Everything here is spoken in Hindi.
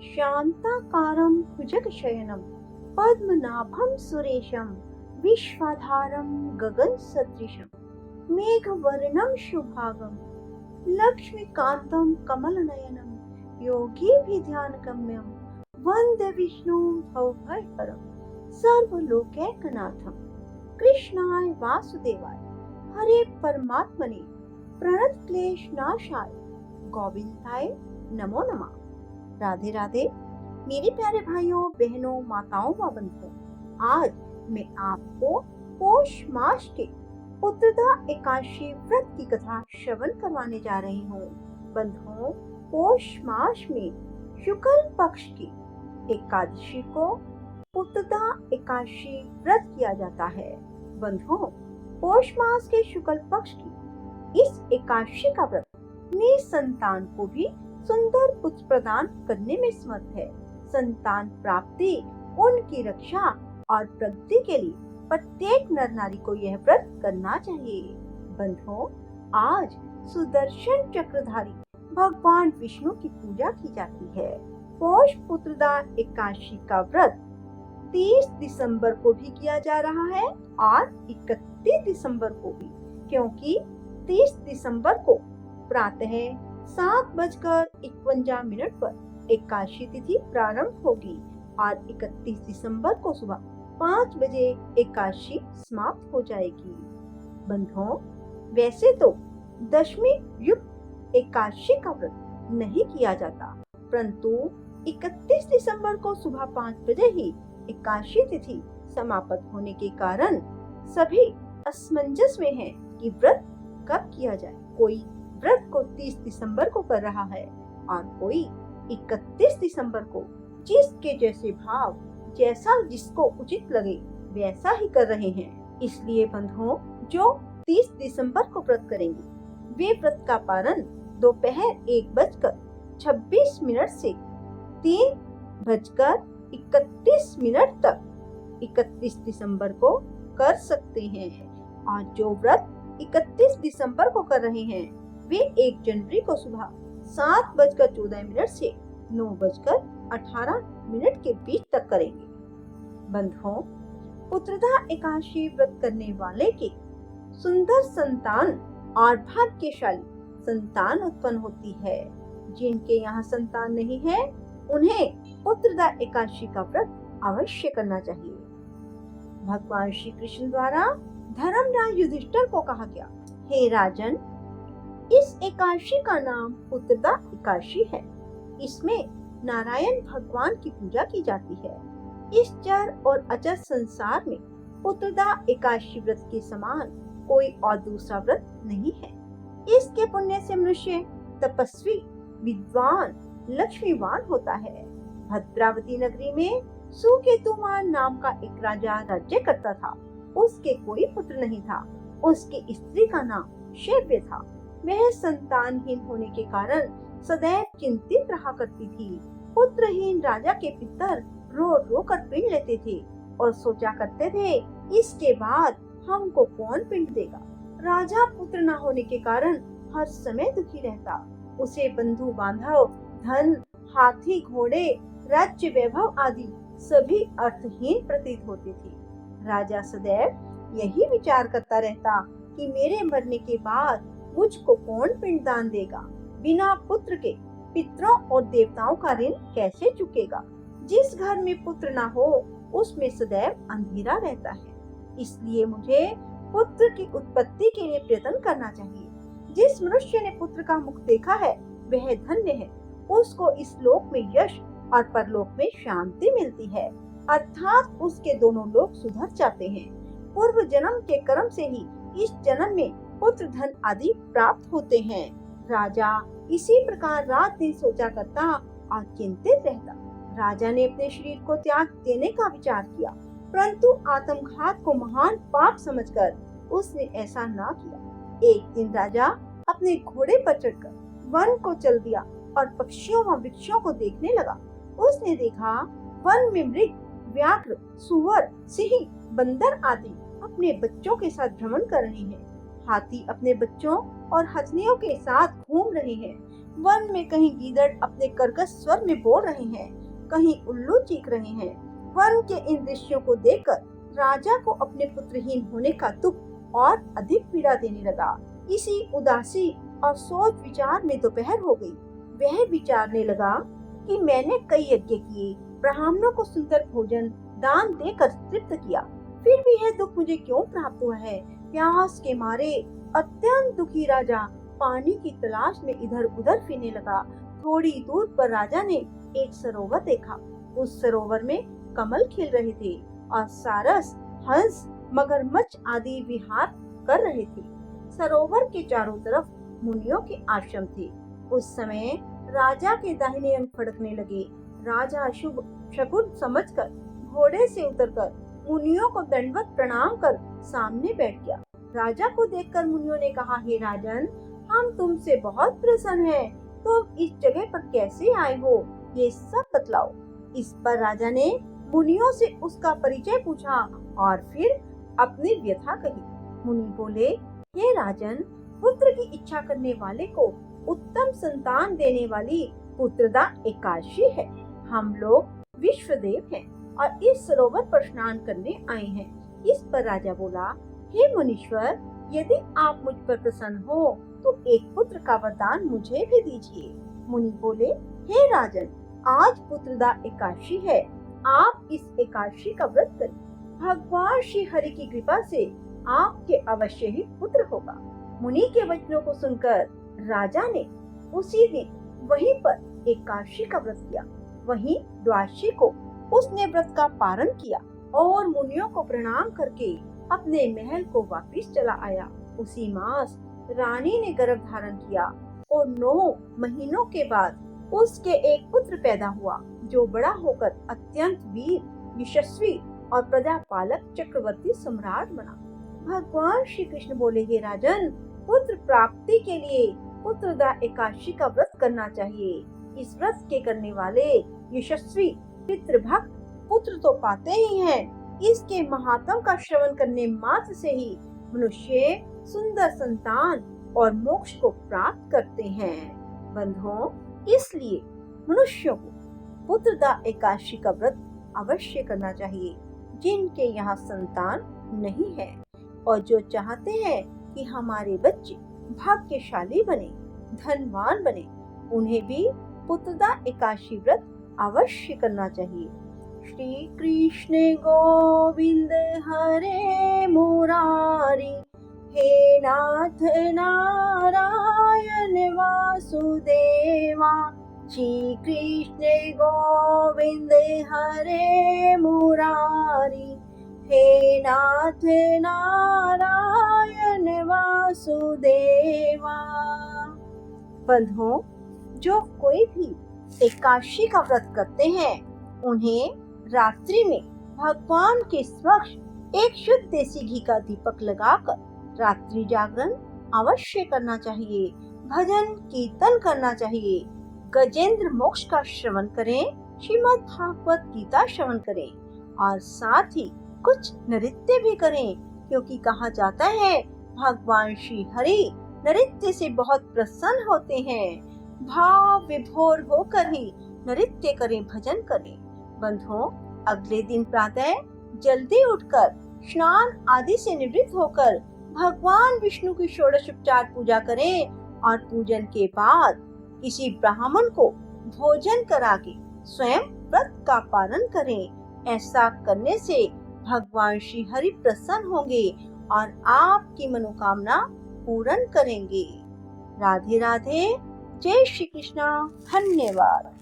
शांताकारं भुजगशयनं पद्मनाभं सुरेशं विश्वाधारं गगनसदृशं मेघवर्णं शुभांगं लक्ष्मीकान्तं कमलनयनं योगिभिध्यानगम्यं वन्दे विष्णुं भवभयहरं सर्वलोकैकनाथं। कृष्णाय वासुदेवाय हरे परमात्मने प्रणतक्लेशनाशाय गोविंदाय नमो नमः। राधे राधे मेरे प्यारे भाइयों बहनों माताओं व बंधुओं, आज मैं आपको पौष मास के पुत्रदा एकादशी व्रत की कथा श्रवण करवाने जा रही हूँ। बंधुओं, पौष मास में शुक्ल पक्ष की एकादशी को पुत्रदा एकादशी व्रत किया जाता है। बंधुओं, पौष मास के शुक्ल पक्ष की इस एकादशी का व्रत निसंतान को भी सुंदर पुत्र प्रदान करने में समर्थ है। संतान प्राप्ति, उनकी रक्षा और प्रगति के लिए प्रत्येक नर नारी को यह व्रत करना चाहिए। बंधुओं, आज सुदर्शन चक्रधारी भगवान विष्णु की पूजा की जाती है। पौष पुत्रदा एकादशी का व्रत 30 दिसंबर को भी किया जा रहा है और 31 दिसंबर को भी, क्योंकि 30 दिसंबर को प्रातः 7:51 पर एकादशी तिथि प्रारंभ होगी और 31 दिसंबर को सुबह 5 बजे एकादशी समाप्त हो जाएगी। बंधुओं, वैसे तो दशमी युक्त एकादशी का व्रत नहीं किया जाता, परंतु 31 दिसंबर को सुबह 5 बजे ही एकादशी तिथि समाप्त होने के कारण सभी असमंजस में हैं कि व्रत कब किया जाए। कोई व्रत को 30 दिसंबर को कर रहा है और कोई 31 दिसंबर को। जिसके जैसे भाव, जैसा जिसको उचित लगे वैसा ही कर रहे हैं। इसलिए बंधुओं, जो 30 दिसंबर को व्रत करेंगे वे व्रत का पारण दोपहर 1:26 से 3:31 तक 31 दिसंबर को कर सकते हैं। और जो व्रत 31 दिसंबर को कर रहे हैं वे 1 जनवरी को सुबह 7:14 से 9:18 के बीच तक करेंगे। बंधुओं, पुत्रदा एकादशी व्रत करने वाले के सुंदर संतान और भाग्यशाली संतान उत्पन्न होती है। जिनके यहाँ संतान नहीं है उन्हें पुत्रदा एकादशी का व्रत अवश्य करना चाहिए। भगवान श्री कृष्ण द्वारा धर्मराज युधिष्ठिर को कहा गया, हे राजन, इस एकादशी का नाम पुत्रदा एकादशी है। इसमें नारायण भगवान की पूजा की जाती है। इस जड़ और अजर संसार में पुत्रदा एकादशी व्रत के समान कोई और दूसरा व्रत नहीं है। इसके पुण्य से मनुष्य तपस्वी, विद्वान, लक्ष्मीवान होता है। भद्रावती नगरी में सुकेतुमान नाम का एक राजा राज्य करता था। उसके कोई पुत्र नहीं था। उसकी स्त्री का नाम शैव्य था। वह संतानहीन होने के कारण सदैव चिंतित रहा करती थी। पुत्रहीन राजा के पितर रो रो कर पिंड लेते थे और सोचा करते थे, इसके बाद हमको कौन पिंड देगा। राजा पुत्र न होने के कारण हर समय दुखी रहता। उसे बंधु बांधव, धन, हाथी घोड़े, राज्य वैभव आदि सभी अर्थहीन प्रतीत होते थे। राजा सदैव यही विचार करता रहता कि मेरे मरने के बाद मुझको कौन पिंडदान देगा। बिना पुत्र के पितरों और देवताओं का ऋण कैसे चुकेगा। जिस घर में पुत्र ना हो उसमें सदैव अंधेरा रहता है। इसलिए मुझे पुत्र की उत्पत्ति के लिए प्रयत्न करना चाहिए। जिस मनुष्य ने पुत्र का मुख देखा है वह धन्य है। उसको इस लोक में यश और परलोक में शांति मिलती है, अर्थात उसके दोनों लोक सुधर जाते हैं। पूर्व जन्म के कर्म से ही इस जन्म में पुत्र धन आदि प्राप्त होते हैं। राजा इसी प्रकार रात दिन सोचा करता और चिंतित रहता। राजा ने अपने शरीर को त्याग देने का विचार किया, परंतु आत्मघात को महान पाप समझकर उसने ऐसा ना किया। एक दिन राजा अपने घोड़े पर चढ़कर वन को चल दिया और पक्षियों व वृक्षों को देखने लगा। उसने देखा वन में मृग, व्याघ्र, सुअर, सिंह, बंदर आदि अपने बच्चों के साथ भ्रमण कर रहे हैं। हाथी अपने बच्चों और हथनियों के साथ घूम रहे हैं। वन में कहीं गीदड़ अपने कर्कश स्वर में बोल रहे हैं, कहीं उल्लू चीख रहे हैं। वन के इन दृश्यों को देखकर राजा को अपने पुत्रहीन होने का दुख और अधिक पीड़ा देने लगा। इसी उदासी और सोच विचार में दोपहर हो गई। वह विचारने लगा कि मैंने कई यज्ञ किए, ब्राह्मणों को सुंदर भोजन दान देकर तृप्त किया, फिर भी यह दुख मुझे क्यों प्राप्त हुआ है। प्यास के मारे अत्यंत दुखी राजा पानी की तलाश में इधर उधर फिरने लगा। थोड़ी दूर पर राजा ने एक सरोवर देखा। उस सरोवर में कमल खिल रहे थे और सारस, हंस, मगरमच्छ आदि विहार कर रहे थे। सरोवर के चारों तरफ मुनियों के आश्रम थे। उस समय राजा के दाहिने अंग फड़कने लगे। राजा शुभ शकुन समझकर घोड़े से उतरकर मुनियों को दंडवत प्रणाम कर सामने बैठ गया। राजा को देखकर मुनियों ने कहा, हे राजन, हम तुमसे बहुत प्रसन्न हैं। तुम इस जगह पर कैसे आए हो, ये सब बतलाओ। इस पर राजा ने मुनियों से उसका परिचय पूछा और फिर अपनी व्यथा कही। मुनि बोले, हे राजन, पुत्र की इच्छा करने वाले को उत्तम संतान देने वाली पुत्रदा एकादशी है। हम लोग विश्वदेव हैं और इस सरोवर पर स्नान करने आए हैं। इस पर राजा बोला, हे मुनीश्वर, यदि आप मुझ पर प्रसन्न हो तो एक पुत्र का वरदान मुझे भी दीजिए। मुनि बोले, हे राजन, आज पुत्रदा एकादशी है, आप इस एकादशी का व्रत करें। भगवान श्री हरि की कृपा से आपके अवश्य ही पुत्र होगा। मुनि के वचनों को सुनकर राजा ने उसी दिन वहीं पर एकादशी का व्रत किया। वहीं द्वादशी को उसने व्रत का पारण किया और मुनियों को प्रणाम करके अपने महल को वापस चला आया। उसी मास रानी ने गर्भ धारण किया और 9 महीनों के बाद उसके एक पुत्र पैदा हुआ, जो बड़ा होकर अत्यंत वीर, यशस्वी और प्रजापालक चक्रवर्ती सम्राट बना। भगवान श्री कृष्ण बोले, हे राजन, पुत्र प्राप्ति के लिए पुत्रदा एकादशी का व्रत करना चाहिए। इस व्रत के करने वाले यशस्वी पितृभक्त पुत्र तो पाते ही हैं। इसके महात्म का श्रवण करने मात्र से ही मनुष्य सुंदर संतान और मोक्ष को प्राप्त करते हैं। बंधुओं, इसलिए मनुष्यों को पुत्रदा एकादशी का व्रत अवश्य करना चाहिए। जिनके यहाँ संतान नहीं है और जो चाहते हैं कि हमारे बच्चे भाग्यशाली बने, धनवान बने, उन्हें भी पुत्रदा एकादशी व्रत अवश्य करना चाहिए। श्री कृष्ण गोविंद हरे मुरारी, हे नाथ नारायण वासुदेवा। श्री कृष्ण गोविंद हरे मुरारी, हे नाथ नारायण वासुदेवा। बंधुओं, जो कोई भी एकादशी का व्रत करते हैं, उन्हें रात्रि में भगवान के समक्ष एक शुद्ध देसी घी का दीपक लगाकर रात्रि जागरण अवश्य करना चाहिए। भजन कीर्तन करना चाहिए। गजेंद्र मोक्ष का श्रवण करें, श्रीमद् भागवत गीता श्रवण करें और साथ ही कुछ नृत्य भी करें, क्योंकि कहा जाता है भगवान श्री हरि नृत्य से बहुत प्रसन्न होते हैं। भाव विभोर होकर ही नृत्य करें, भजन करें। बंधुओं, अगले दिन प्रातः जल्दी उठकर स्नान आदि से निवृत्त होकर भगवान विष्णु की षोडशोपचार पूजा करें और पूजन के बाद किसी ब्राह्मण को भोजन करा के स्वयं व्रत का पालन करें। ऐसा करने से भगवान श्री हरि प्रसन्न होंगे और आपकी मनोकामना पूर्ण करेंगे। राधे राधे। जय श्री कृष्णा। धन्यवाद।